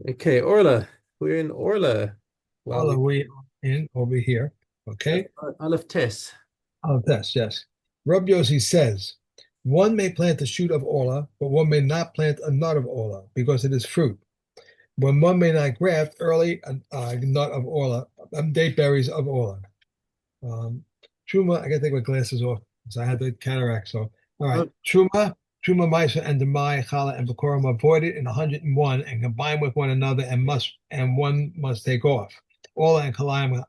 Okay, Orla. We're in Orla. Well, All we the way in over here. that's Okay. Aleph Tess. Oh, this, yes. Rabbi Yossi says, one may plant a shoot of Orlah, but one may not plant a nut of Orlah because it is fruit. When one may not graft early a nut of Orlah, date berries of Orlah. Um, Truma, I gotta take my glasses off because I had the cataract. So, all right. Oh, Truma, Misa, and Demai, Chala, and Bakorim are avoided in 101 and combine with one another and one must take off. Orlah and Kalayim,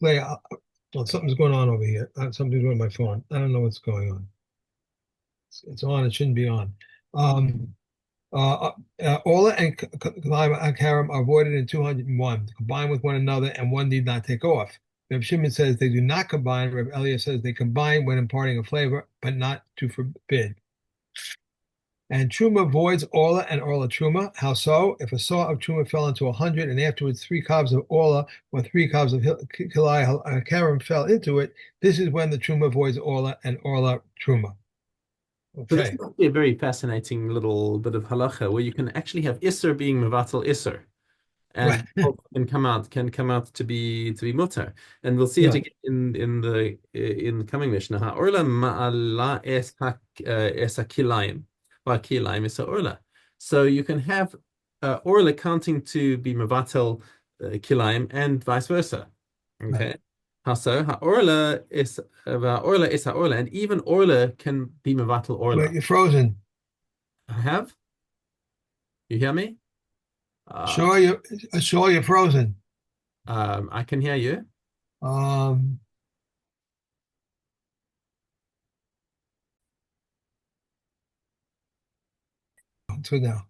well, something's going on over here. Something's on my phone. I don't know what's going on. It's on. It shouldn't be on. Um, Orla and Karim are avoided in 201, combine with one another, and one need not take off. Reb Shimon says they do not combine. Reb Eliezer says they combine when imparting a flavor, but not to forbid. And Truma voids Orla and Orla Truma. How so? If a saw of Truma fell into 100 and afterwards three cobs of Orla or three cobs of Kilai Karim fell into it, this is when the Truma voids Orla and Orla Truma. so this Okay. must be a very fascinating little bit of halacha where you can actually have Isser being Mevatel Isser, Right. and both can come out to be mutter. And we'll see it Yeah. again in the coming Mishnah. Orla ma'ala es hakilayim. Kilayim is Orla. So you can have Orla counting to be Mevatel Kilayim and vice versa. Right. Okay. How so? Orla is Orla, and even Orla can be Mevatel Wait, Orla. you're frozen. I have? You hear me? Uh, Sure you're frozen. I can hear you. Um, to now.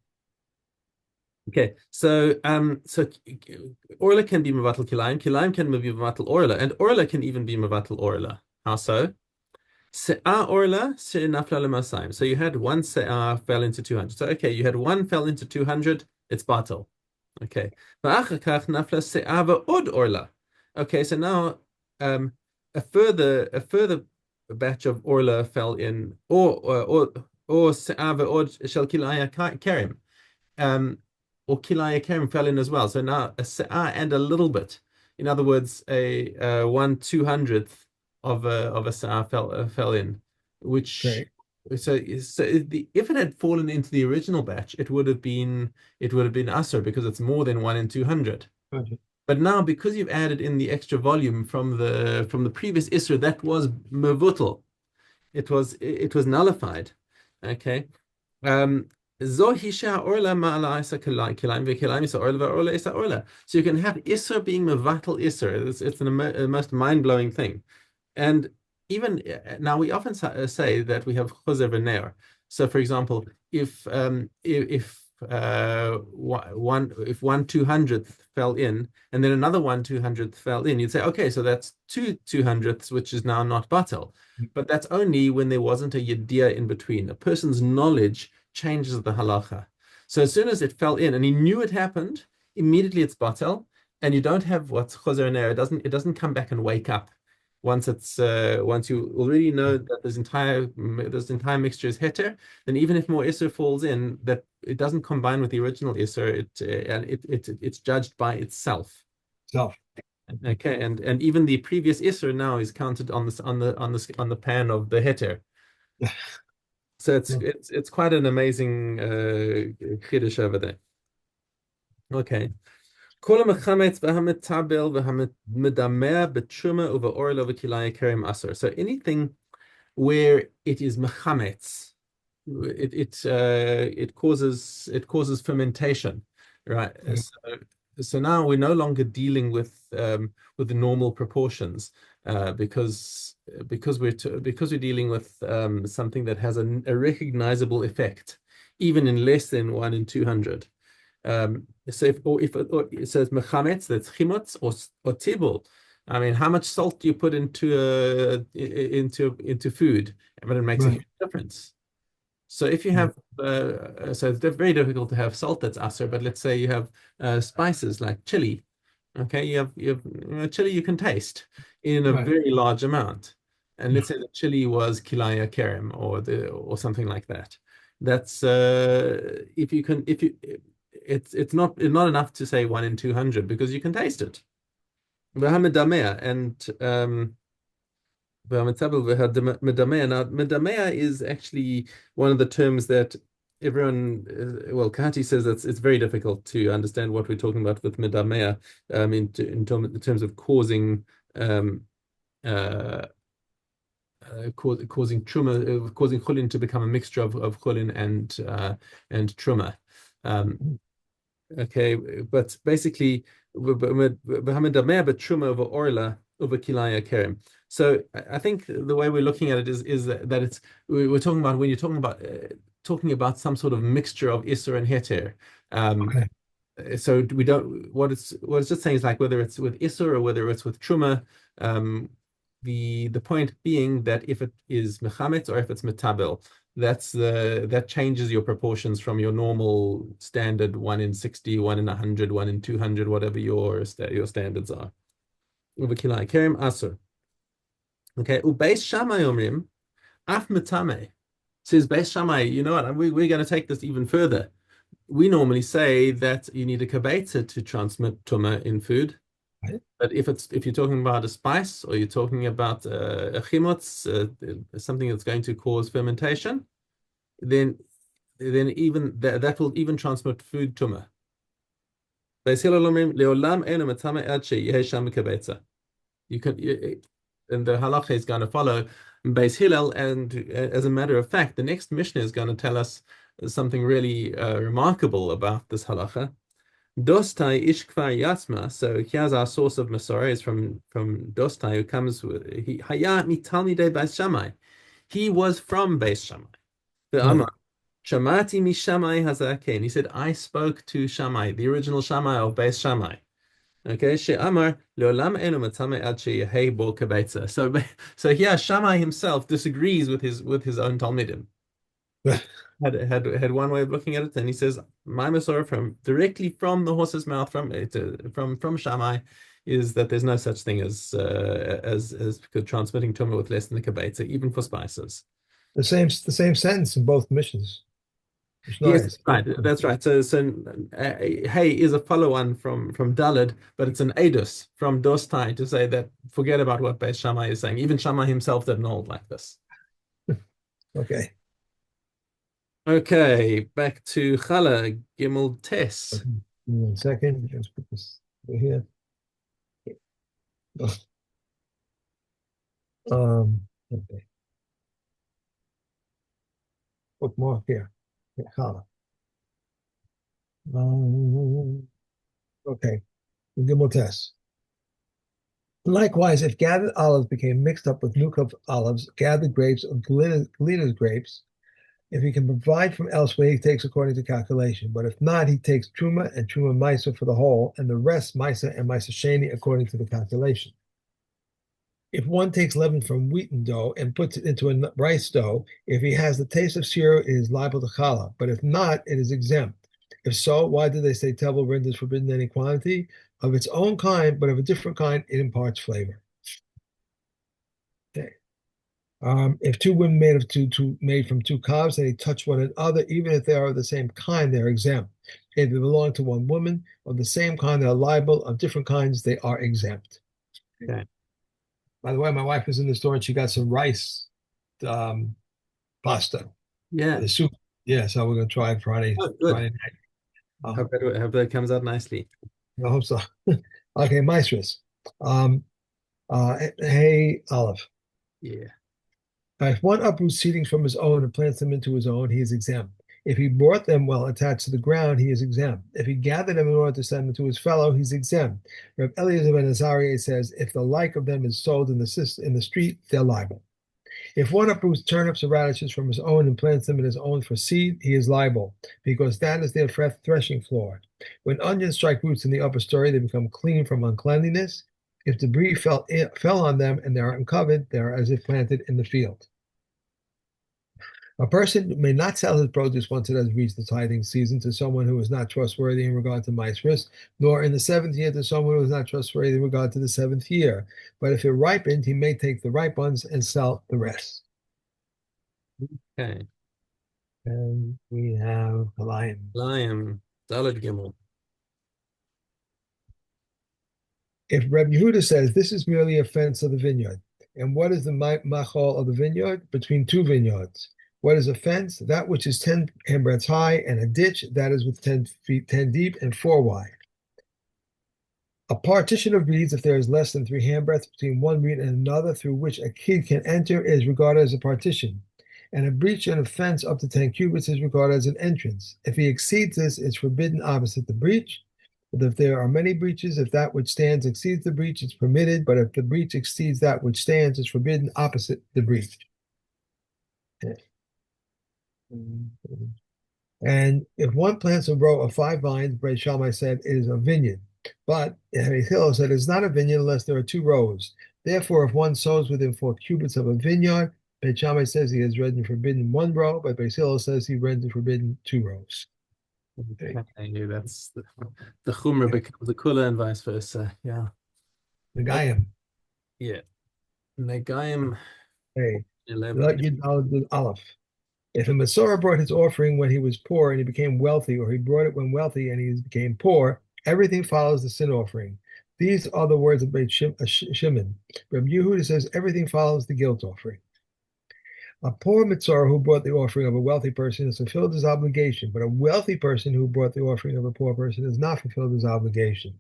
Okay, so Orla can be Mevatel Kilayim can be Mevatel Orla, and Orla can even be Mevatel Orla. How so? Se'ah Orla, Nafla Lemasayim. So you had one Se'ah fell into 200. So okay, you had one fell into 200, it's Batel. Okay. V'achar kach Nafla Se'ah Va'od Orla. Okay, so now um a further batch of Orla fell in, or Se'ah Va'od Shel Kilaya Kerim. Or Kilaya Kerem fell in as well. So now a Sa'ah and a little bit. In other words, a 1/200th of a Sa'ah fell in, which Great. if it had fallen into the original batch, it would have been Asr because it's more than 1 in 200. Gotcha. But now because you've added in the extra volume from the previous Isra, that was Mevutal. It was nullified. Okay. Um, so you can have Isser being Mevatel Isser. It's the most mind-blowing thing. And even now, we often say that we have Choser v'Ner. So, for example, if one 200th fell in, and then another 1/200th fell in, you'd say, okay, so that's two 200ths, which is now not batel. But that's only when there wasn't a yediyah in between. A person's knowledge changes the halacha. So as soon as it fell in, and he knew it happened, immediately it's batel, and you don't have what's choser ner. It doesn't come back and wake up once you already know that this entire mixture is heter, then even if more iser falls in, that it doesn't combine with the original iser, it's judged by itself. So, Okay, and even the previous iser now is counted on the pan of the heter. So it's quite an amazing chiddush over there. Okay. כל המחמץ והמטבל והמדמע בתשומה ובאורלה וכליה כרם אסר. So anything where it is mechametz, it causes fermentation, right? So now we're no longer dealing with the normal proportions, because we're dealing with something that has a recognizable effect, even in less than 1 in 200. So if it says mechametz, that's chimotz or tibul. I mean, how much salt do you put into food? But it makes a right. huge difference. So if you Right. have, so it's very difficult to have salt that's aser, but let's say you have spices like chili. Okay, you have chili you can taste in a Right. very large amount, and let's say the chili was kilaya kerem or something like that. That's if you can if you it's not enough to say 1 in 200 because you can taste it. V'hamedamea and v'hametabel v'hamedamea. Now, medamea is actually one of the terms that everyone, well, Kati says that it's very difficult to understand what we're talking about with medamea, in terms of causing um, uh, causing truma, causing chulin to become a mixture of chulin and truma. Um, okay, but basically, truma over orla over kilaya kerem. So I think the way we're looking at it is that we're talking about when you're talking about some sort of mixture of isser and heter. Um, Okay. so we don't what it's just saying is like whether it's with Isser or whether it's with Truma. Um, the point being that if it is Mechametz or if it's Metabel, that changes your proportions from your normal standard 1 in 60, 1 in 100, 1 in 200, whatever your standards are. Uvekilai Kerem Aser. Okay, Ubeis Shammai Omrim Af Metame. Says Beis Shammai, you know what? We're going to take this even further. We normally say that you need a kibetza to transmit tuma in food. Right. But if you're talking about a spice or you're talking about a chimutz, something that's going to cause fermentation, then even that will even transmit food tuma. You can, and the halacha is going to follow Beis Hillel, and as a matter of fact, the next Mishnah is going to tell us something really remarkable about this halacha. Dostai Ishkvar Yasma. So here's our source of Masorah is from Dostai, who comes with Haya Mitalmidei Beis Shammai. He was from Beis Shammai. The Yeah. Amar Shamati Mishamai Hazaken. He said, I spoke to Shammai, the original Shammai of Beis Shammai. Okay, She'amar Leolam Enu Matame Ad Sheyehei Bo Kabetza. So here Shammai himself disagrees with his own Talmidim. Had one way of looking at it, and he says my Masorah from directly from the horse's mouth from Shammai is that there's no such thing as transmitting tumah with less than the kabetza, even for spices. The same sentence in both missions. Yes, Mishnayos. right. That's right. Hey is a follow-on from Dalid, but it's an edus from Dostai to say that forget about what Beis Shammai is saying. Even Shammai himself didn't hold like this. Okay. Okay, back to Chala Gimel Tes. Okay. Give me 1 second. Let's put this over here. Okay. Bookmark here. Yeah, Chala. Okay. Gimel test. Likewise, if gathered olives became mixed up with nuka olives, gathered grapes, or Galena's grapes, if he can provide from elsewhere, he takes according to calculation. But if not, he takes truma and truma misa for the whole, and the rest misa and misa sheni according to the calculation. If one takes leaven from wheaten dough and puts it into a rice dough, if he has the taste of syrup, it is liable to challah. But if not, it is exempt. If so, why do they say tevel renders forbidden any quantity? Of its own kind, but of a different kind, it imparts flavor. Okay. If two women made from two calves and they touch one another, even if they are of the same kind, they are exempt. If they belong to one woman of the same kind, they are liable. Of different kinds, they are exempt. Okay. By the way, my wife was in the store and she got some rice pasta, Yeah. the soup. Yeah, so we're gonna try it Friday. Oh, good. Friday night. Hope that comes out nicely. I hope so. Okay, maestros. Um, hey, Olive. Yeah. If one uproots seedlings from his own and plants them into his own, he is exempt. If he brought them while attached to the ground, he is exempt. If he gathered them in order to send them to his fellow, he's exempt. Reb Eliezer ben Azariah says, if the like of them is sold in the street, they're liable. If one uproots turnips or radishes from his own and plants them in his own for seed, he is liable, because that is their threshing floor. When onions strike roots in the upper story, they become clean from uncleanliness. If debris fell on them and they are uncovered, they are as if planted in the field. A person may not sell his produce once it has reached the tithing season to someone who is not trustworthy in regard to maestros, nor in the seventh year to someone who is not trustworthy in regard to the seventh year. But if it ripened, he may take the ripe ones and sell the rest. Okay. And we have a lion. Lion. Daled Gimel. If Reb Yehuda says this is merely a fence of the vineyard, and what is the machal of the vineyard? Between two vineyards. What is a fence? That which is 10 handbreadths high, and a ditch that is with 10 feet, 10 deep, and 4 wide. A partition of reeds, if there is less than 3 handbreadths between one reed and another through which a kid can enter, is regarded as a partition. And a breach in a fence up to 10 cubits is regarded as an entrance. If he exceeds this, it's forbidden opposite the breach. But if there are many breaches, if that which stands exceeds the breach, it's permitted. But if the breach exceeds that which stands, it's forbidden opposite the breach. And if one plants a row of 5 vines, Brei Shammai said, it is a vineyard. But Hillel said it's not a vineyard unless there are 2 rows. Therefore, if one sows within 4 cubits of a vineyard, Brei Shammai says he has read and forbidden 1 row, but Brei Hillel says he read and forbidden 2 rows. Okay, that's the Chumrah becomes the Kula and vice versa. Yeah. The Gayim. Yeah. Negayim Hey, 11. Aleph. If a Masorah brought his offering when he was poor and he became wealthy, or he brought it when wealthy and he became poor, everything follows the sin offering. These are the words of Beit Shimon. Rabbi Yehuda says everything follows the guilt offering. A poor Mitzvah who brought the offering of a wealthy person has fulfilled his obligation, but a wealthy person who brought the offering of a poor person has not fulfilled his obligation.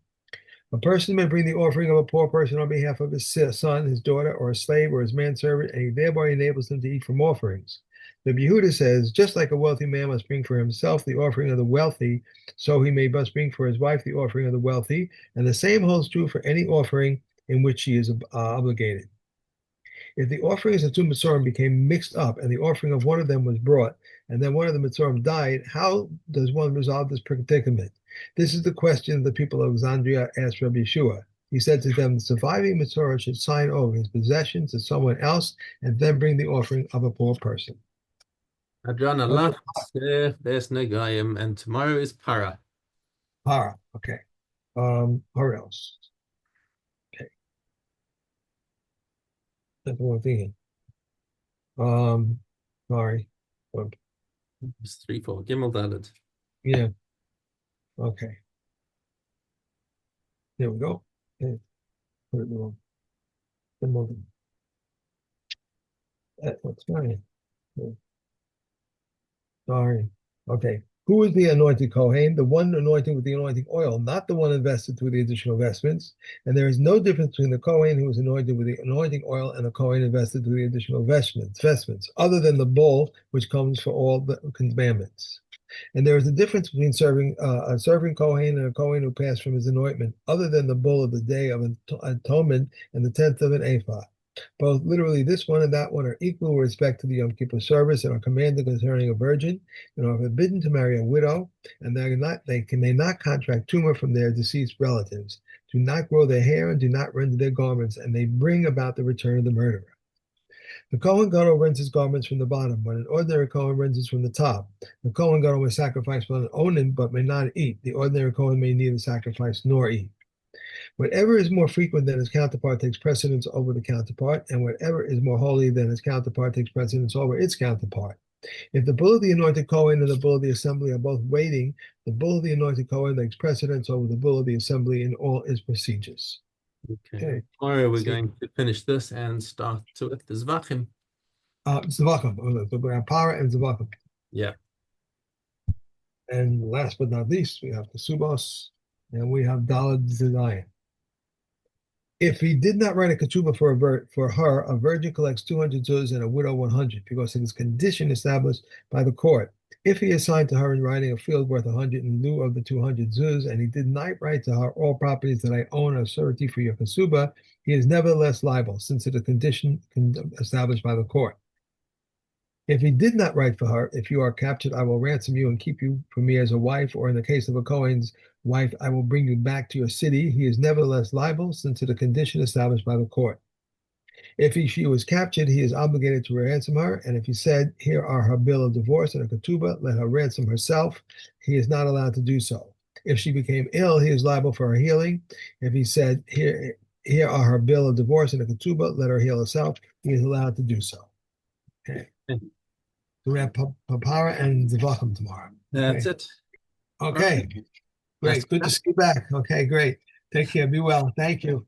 A person may bring the offering of a poor person on behalf of his son, his daughter, or a slave, or his manservant, and he thereby enables them to eat from offerings. The Yehuda says, just like a wealthy man must bring for himself the offering of the wealthy, so he must bring for his wife the offering of the wealthy, and the same holds true for any offering in which she is obligated. If the offerings of 2 Mitzorim became mixed up and the offering of one of them was brought, and then one of the Mitzorim died, how does one resolve this predicament? This is the question the people of Alexandria asked Rabbi Yeshua. He said to them, the surviving Mitzorah should sign over his possessions to someone else and then bring the offering of a poor person. Adran Okay. Allah, there's Negayim, and tomorrow is Para. Para. Okay. What else? Okay. That's one thing. Sorry. It's 3, 4. Gimel Daled. Yeah. Okay. There we go. Okay. Put it wrong. That's fine. Sorry. Okay. Who is the anointed Kohen? The one anointed with the anointing oil, not the one invested through the additional vestments. And there is no difference between the Kohen who is anointed with the anointing oil and the Kohen invested through the additional vestments, other than the bull, which comes for all the commandments. And there is a difference between serving a serving Kohen and a Kohen who passed from his anointment, other than the bull of the day of atonement and the 10th of an ephah. Both literally this one and that one are equal with respect to the Yom Kippur service and are commanded concerning a virgin and are forbidden to marry a widow, and they may not contract tumor from their deceased relatives, do not grow their hair, and do not rend their garments, and they bring about the return of the murderer. The Kohen Gadol rends his garments from the bottom, but an ordinary Kohen rends it from the top. The Kohen Gadol may sacrifice on an onin, but may not eat. The ordinary Kohen may neither sacrifice nor eat. Whatever is more frequent than his counterpart takes precedence over the counterpart, and whatever is more holy than his counterpart takes precedence over its counterpart. If the bull of the anointed Kohen and the bull of the assembly are both waiting, the bull of the anointed Kohen takes precedence over the bull of the assembly in all its procedures. Okay. Tomorrow we're going to finish this and start with the Zvachim. Zvachim. Para and Zvachim. Yeah. And last but not least, we have the Subos, and we have Dalad Zedayim. If he did not write a ketubah for her, a virgin collects 200 zuz and a widow 100, because it is condition established by the court. If he assigned to her in writing a field worth 100 in lieu of the 200 zuz, and he did not write to her all properties that I own as surety for your ketubah, he is nevertheless liable, since it is a condition established by the court. If he did not write for her, if you are captured, I will ransom you and keep you for me as a wife, or in the case of a Kohen's wife, I will bring you back to your city. He is nevertheless liable, since it is a condition established by the court. If she was captured, he is obligated to ransom her, and if he said, here are her bill of divorce and a ketubah, let her ransom herself, he is not allowed to do so. If she became ill, he is liable for her healing. If he said, here are her bill of divorce and a ketubah, let her heal herself, he is allowed to do so. Okay. So we have Papara and Zvachim tomorrow. That's it. Okay, Perfect. Nice great. to Good to chat. see you back. Okay, great. Take care. Be well. Thank you.